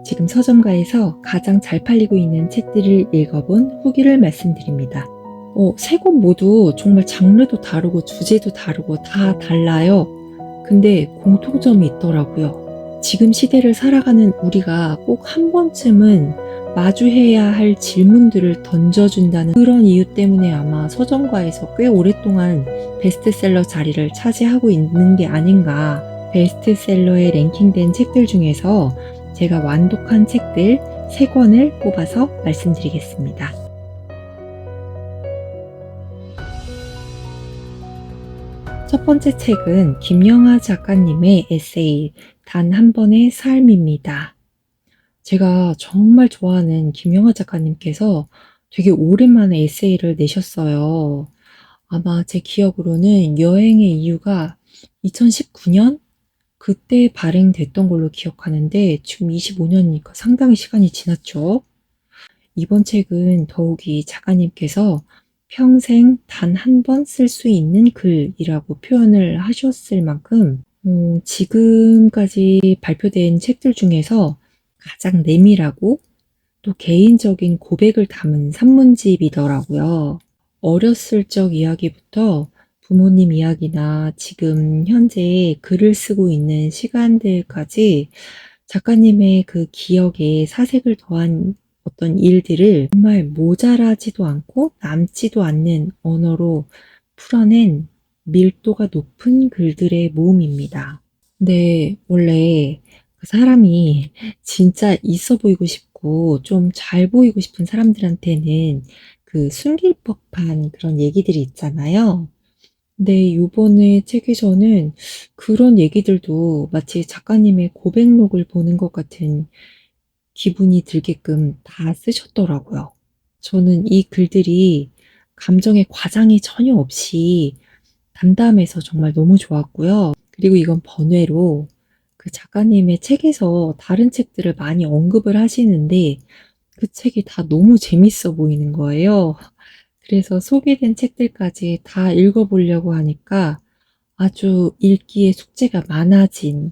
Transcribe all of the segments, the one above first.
지금 서점가에서 가장 잘 팔리고 있는 책들을 읽어본 후기를 말씀드립니다. 세 권 모두 정말 장르도 다르고 주제도 다르고 다 달라요. 근데 공통점이 있더라고요. 지금 시대를 살아가는 우리가 꼭 한 번쯤은 마주해야 할 질문들을 던져준다는 그런 이유 때문에 아마 서점가에서 꽤 오랫동안 베스트셀러 자리를 차지하고 있는 게 아닌가. 베스트셀러에 랭킹된 책들 중에서 제가 완독한 책들 3권을 뽑아서 말씀드리겠습니다. 첫 번째 책은 김영하 작가님의 에세이 단 한 번의 삶입니다. 제가 정말 좋아하는 김영하 작가님께서 되게 오랜만에 에세이를 내셨어요. 아마 제 기억으로는 여행의 이유가 2019년? 그때 발행됐던 걸로 기억하는데 지금 25년이니까 상당히 시간이 지났죠. 이번 책은 더욱이 작가님께서 평생 단 한 번 쓸 수 있는 글이라고 표현을 하셨을 만큼 지금까지 발표된 책들 중에서 가장 내밀하고 또 개인적인 고백을 담은 산문집이더라고요. 어렸을 적 이야기부터 부모님 이야기나 지금 현재 글을 쓰고 있는 시간들까지 작가님의 그 기억에 사색을 더한 어떤 일들을 정말 모자라지도 않고 남지도 않는 언어로 풀어낸 밀도가 높은 글들의 모음입니다. 근데 원래 그 사람이 진짜 있어 보이고 싶고 좀 잘 보이고 싶은 사람들한테는 그 숨길 법한 그런 얘기들이 있잖아요. 근데 요번에 책에서는 그런 얘기들도 마치 작가님의 고백록을 보는 것 같은 기분이 들게끔 다 쓰셨더라고요. 저는 이 글들이 감정의 과장이 전혀 없이 담담해서 정말 너무 좋았고요. 그리고 이건 번외로 그 작가님의 책에서 다른 책들을 많이 언급을 하시는데 그 책이 다 너무 재밌어 보이는 거예요. 그래서 소개된 책들까지 다 읽어보려고 하니까 아주 읽기에 숙제가 많아진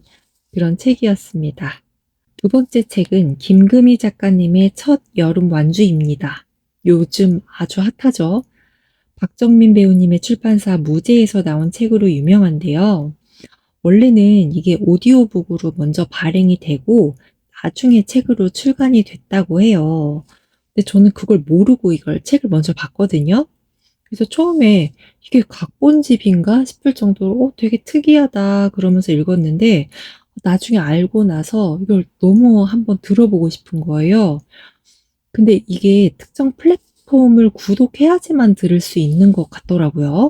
그런 책이었습니다. 두 번째 책은 김금희 작가님의 첫 여름 완주입니다. 요즘 아주 핫하죠? 박정민 배우님의 출판사 무제에서 나온 책으로 유명한데요. 원래는 이게 오디오북으로 먼저 발행이 되고 나중에 책으로 출간이 됐다고 해요. 근데 저는 그걸 모르고 이걸 책을 먼저 봤거든요. 그래서 처음에 이게 각본집인가 싶을 정도로 되게 특이하다 그러면서 읽었는데 나중에 알고 나서 이걸 너무 한번 들어보고 싶은 거예요. 근데 이게 특정 플랫폼을 구독해야지만 들을 수 있는 것 같더라고요.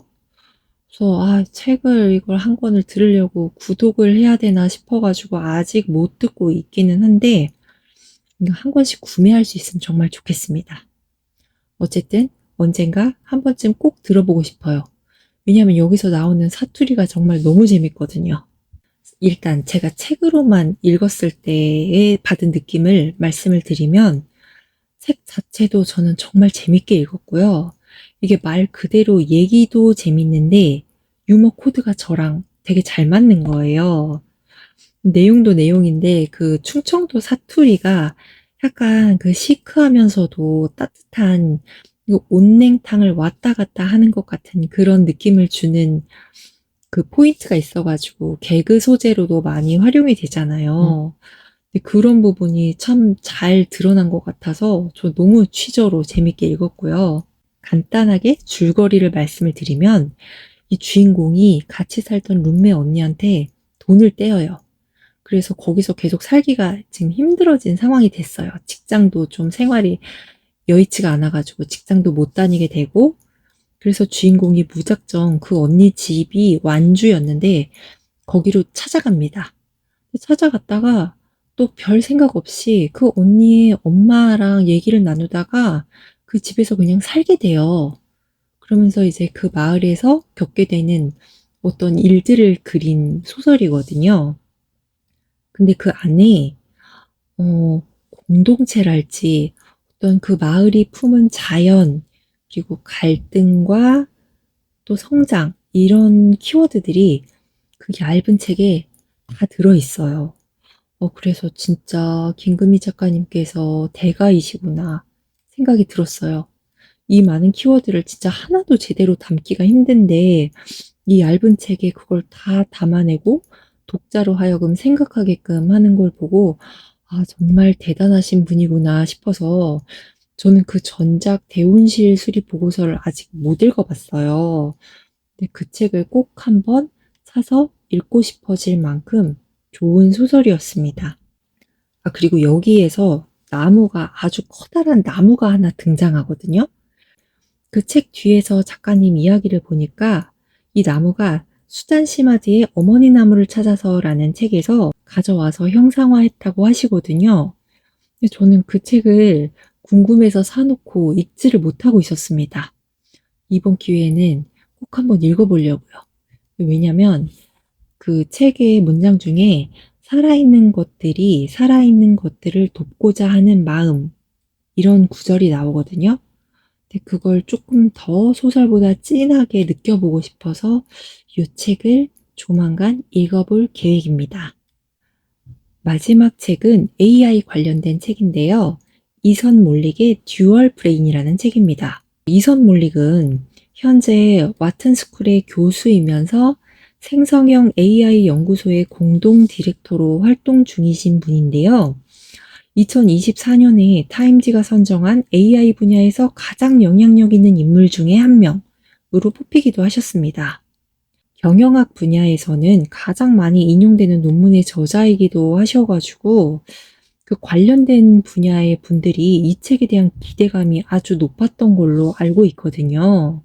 그래서 책을 이걸 한 권을 들으려고 구독을 해야 되나 싶어가지고 아직 못 듣고 있기는 한데 이거 한 권씩 구매할 수 있으면 정말 좋겠습니다. 어쨌든 언젠가 한 번쯤 꼭 들어보고 싶어요. 왜냐하면 여기서 나오는 사투리가 정말 너무 재밌거든요. 일단 제가 책으로만 읽었을 때에 받은 느낌을 말씀을 드리면 책 자체도 저는 정말 재밌게 읽었고요. 이게 말 그대로 얘기도 재밌는데 유머 코드가 저랑 되게 잘 맞는 거예요. 내용도 내용인데 그 충청도 사투리가 약간 그 시크하면서도 따뜻한 온냉탕을 왔다 갔다 하는 것 같은 그런 느낌을 주는 그 포인트가 있어가지고 개그 소재로도 많이 활용이 되잖아요. 근데 그런 부분이 참 잘 드러난 것 같아서 저 너무 취저로 재밌게 읽었고요. 간단하게 줄거리를 말씀을 드리면 이 주인공이 같이 살던 룸메 언니한테 돈을 떼어요. 그래서 거기서 계속 살기가 지금 힘들어진 상황이 됐어요. 직장도 좀 생활이 여의치가 않아가지고 직장도 못 다니게 되고 그래서 주인공이 무작정 그 언니 집이 완주였는데 거기로 찾아갑니다. 찾아갔다가 또 별 생각 없이 그 언니의 엄마랑 얘기를 나누다가 그 집에서 그냥 살게 돼요. 그러면서 이제 그 마을에서 겪게 되는 어떤 일들을 그린 소설이거든요. 근데 그 안에 공동체랄지 어떤 그 마을이 품은 자연 그리고 갈등과 또 성장 이런 키워드들이 그 얇은 책에 다 들어있어요. 그래서 진짜 김금희 작가님께서 대가이시구나 생각이 들었어요. 이 많은 키워드를 진짜 하나도 제대로 담기가 힘든데 이 얇은 책에 그걸 다 담아내고 독자로 하여금 생각하게끔 하는 걸 보고 아, 정말 대단하신 분이구나 싶어서 저는 그 전작 대운실 수립 보고서를 아직 못 읽어봤어요. 근데 그 책을 꼭 한번 사서 읽고 싶어질 만큼 좋은 소설이었습니다. 아, 그리고 여기에서 나무가 아주 커다란 나무가 하나 등장하거든요. 그 책 뒤에서 작가님 이야기를 보니까 이 나무가 수잔 시마즈의 어머니 나무를 찾아서라는 책에서 가져와서 형상화했다고 하시거든요. 근데 저는 그 책을 궁금해서 사놓고 읽지를 못하고 있었습니다. 이번 기회에는 꼭 한번 읽어보려고요. 왜냐면 그 책의 문장 중에 살아있는 것들이 살아있는 것들을 돕고자 하는 마음 이런 구절이 나오거든요. 근데 그걸 조금 더 소설보다 진하게 느껴보고 싶어서 이 책을 조만간 읽어볼 계획입니다. 마지막 책은 AI 관련된 책인데요. 이선 몰릭의 듀얼 브레인이라는 책입니다. 이선 몰릭은 현재 와튼스쿨의 교수이면서 생성형 AI 연구소의 공동 디렉터로 활동 중이신 분인데요. 2024년에 타임지가 선정한 AI 분야에서 가장 영향력 있는 인물 중에 한 명으로 뽑히기도 하셨습니다. 경영학 분야에서는 가장 많이 인용되는 논문의 저자이기도 하셔가지고 그 관련된 분야의 분들이 이 책에 대한 기대감이 아주 높았던 걸로 알고 있거든요.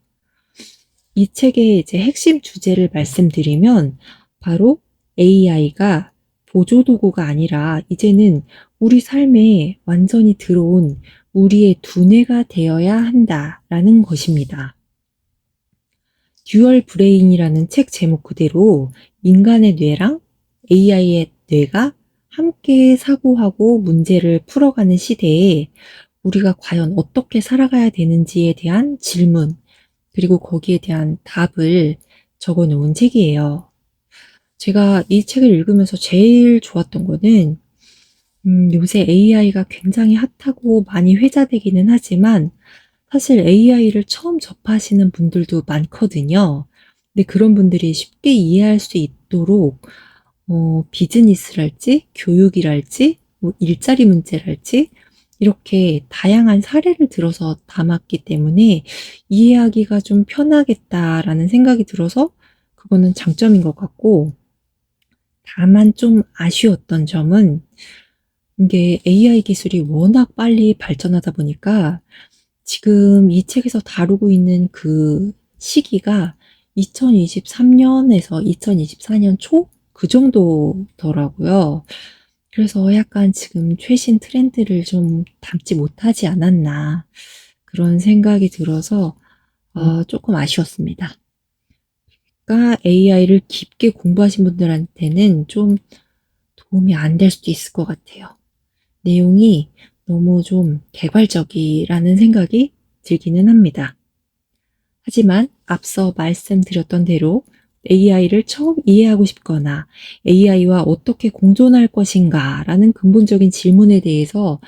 이 책의 이제 핵심 주제를 말씀드리면 바로 AI가 보조도구가 아니라 이제는 우리 삶에 완전히 들어온 우리의 두뇌가 되어야 한다라는 것입니다. 듀얼 브레인이라는 책 제목 그대로 인간의 뇌랑 AI의 뇌가 함께 사고하고 문제를 풀어가는 시대에 우리가 과연 어떻게 살아가야 되는지에 대한 질문, 그리고 거기에 대한 답을 적어 놓은 책이에요. 제가 이 책을 읽으면서 제일 좋았던 거는 요새 AI가 굉장히 핫하고 많이 회자되기는 하지만 사실 AI를 처음 접하시는 분들도 많거든요. 근데 그런 분들이 쉽게 이해할 수 있도록 비즈니스랄지 교육이랄지 뭐 일자리 문제랄지 이렇게 다양한 사례를 들어서 담았기 때문에 이해하기가 좀 편하겠다라는 생각이 들어서 그거는 장점인 것 같고 다만 좀 아쉬웠던 점은 이게 AI 기술이 워낙 빨리 발전하다 보니까 지금 이 책에서 다루고 있는 그 시기가 2023년에서 2024년 초? 그 정도더라고요. 그래서 약간 지금 최신 트렌드를 좀 담지 못하지 않았나 그런 생각이 들어서 조금 아쉬웠습니다. 그러니까 AI를 깊게 공부하신 분들한테는 좀 도움이 안 될 수도 있을 것 같아요. 내용이 너무 좀 개괄적이라는 생각이 들기는 합니다. 하지만 앞서 말씀드렸던 대로 AI를 처음 이해하고 싶거나 AI와 어떻게 공존할 것인가 라는 근본적인 질문에 대해서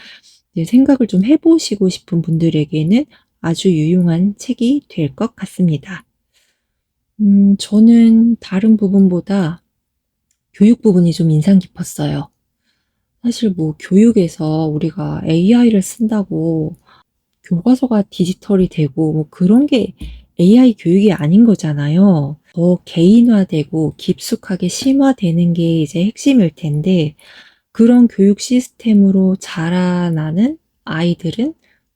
생각을 좀 해보시고 싶은 분들에게는 아주 유용한 책이 될 것 같습니다. 저는 다른 부분보다 교육 부분이 좀 인상 깊었어요. 사실 뭐 교육에서 우리가 AI를 쓴다고 교과서가 디지털이 되고 뭐 그런 게 AI 교육이 아닌 거잖아요. 더 개인화되고 깊숙하게 심화되는 게 이제 핵심일 텐데 그런 교육 시스템으로 자라나는 아이들은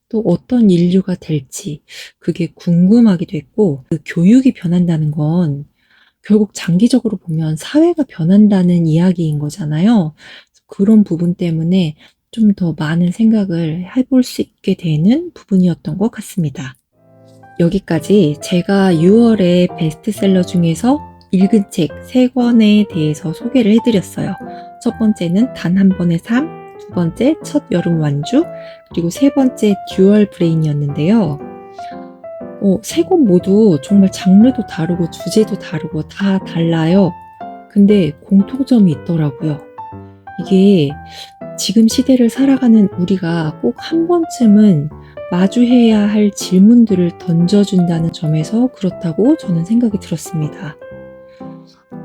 또 어떤 인류가 될지 그게 궁금하기도 했고 그 교육이 변한다는 건 결국 장기적으로 보면 사회가 변한다는 이야기인 거잖아요. 그런 부분 때문에 좀 더 많은 생각을 해볼 수 있게 되는 부분이었던 것 같습니다. 여기까지 제가 6월에 베스트셀러 중에서 읽은 책 3권에 대해서 소개를 해드렸어요. 첫 번째는 단 한 번의 삶, 두 번째 첫 여름 완주, 그리고 세 번째 듀얼 브레인이었는데요. 3권 모두 정말 장르도 다르고 주제도 다르고 다 달라요. 근데 공통점이 있더라고요. 이게 지금 시대를 살아가는 우리가 꼭 한 번쯤은 마주해야 할 질문들을 던져준다는 점에서 그렇다고 저는 생각이 들었습니다.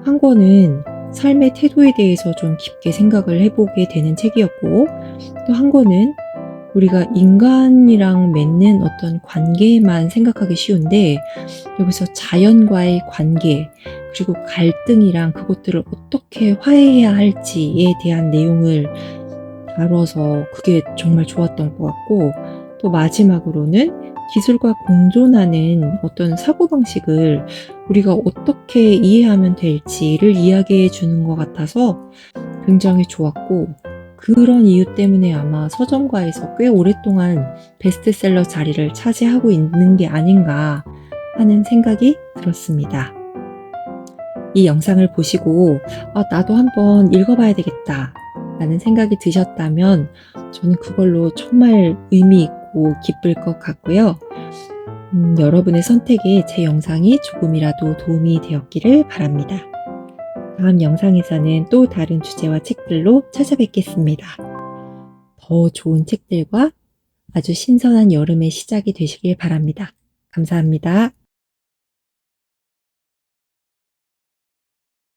한 권은 삶의 태도에 대해서 좀 깊게 생각을 해보게 되는 책이었고, 또 한 권은 우리가 인간이랑 맺는 어떤 관계만 생각하기 쉬운데, 여기서 자연과의 관계, 그리고 갈등이랑 그것들을 어떻게 화해해야 할지에 대한 내용을 다뤄서 그게 정말 좋았던 것 같고, 또 마지막으로는 기술과 공존하는 어떤 사고방식을 우리가 어떻게 이해하면 될지를 이야기해 주는 것 같아서 굉장히 좋았고, 그런 이유 때문에 아마 서점가에서 꽤 오랫동안 베스트셀러 자리를 차지하고 있는 게 아닌가 하는 생각이 들었습니다. 이 영상을 보시고 나도 한번 읽어봐야 되겠다 라는 생각이 드셨다면 저는 그걸로 정말 의미 있고 기쁠 것 같고요. 여러분의 선택에 제 영상이 조금이라도 도움이 되었기를 바랍니다. 다음 영상에서는 또 다른 주제와 책들로 찾아뵙겠습니다. 더 좋은 책들과 아주 신선한 여름의 시작이 되시길 바랍니다. 감사합니다.